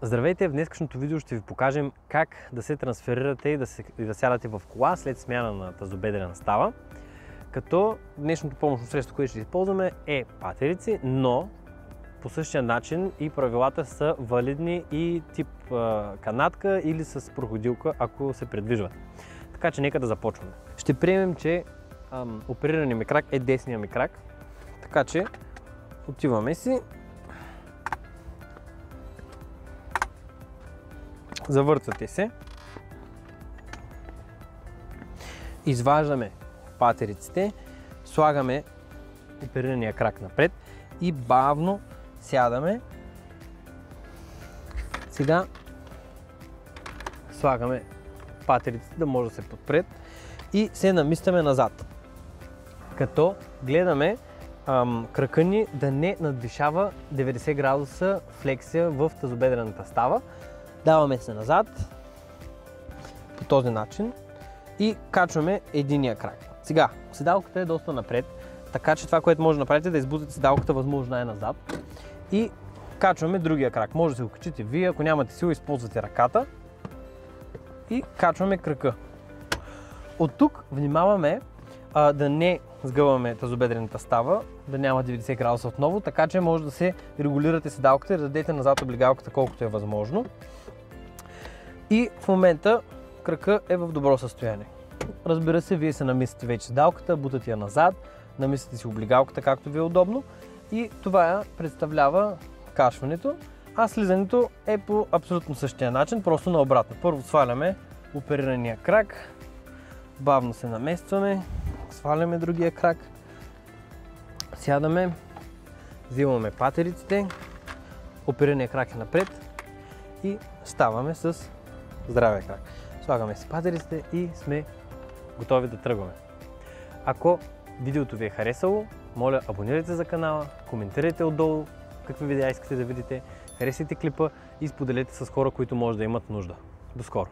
Здравейте! В днескашното видео ще ви покажем как да се трансферирате и да сядате в кола след смяна на тазобедрена става. Като днешното помощно средство, което ще използваме, е патерици, но по същия начин и правилата са валидни и тип канатка или с проходилка, ако се придвижват. Така че нека да започваме. Ще приемем, че оперираният ми крак е десния ми крак, така че отиваме си. Завъртате се, изваждаме патериците, слагаме оперирания крак напред и бавно сядаме. Сега слагаме патериците да може да се подпред и се намистаме назад, като гледаме крака ни да не надвишава 90 градуса флексия в тазобедрената става. Даваме се назад по този начин и качваме единия крак. Сега, седалката е доста напред, така че това, което може да направите, е да избутате седалката възможно най-назад и качваме другия крак. Може да се го качите вие, ако нямате сила, използвате ръката и качваме крака. От тук внимаваме да не сгъваме тазобедрената става, да няма 90 градуса отново, така че може да се регулирате седалката и да дадете назад облигалката колкото е възможно. И в момента крака е в добро състояние. Разбира се, вие се намислите вече седалката, бутате я назад, намислите си облигалката както ви е удобно и това представлява качването, а слизането е по абсолютно същия начин, просто наобратно. Първо сваляме оперирания крак, бавно се наместваме, сваляме другия крак, сядаме, взимаме патериците, оперирания крак е напред и ставаме с здравия крак. Слагаме си патериците и сме готови да тръгваме. Ако видеото ви е харесало, моля абонирайте за канала, коментирайте отдолу какви видеа искате да видите, харесайте клипа и споделете с хора, които може да имат нужда. До скоро!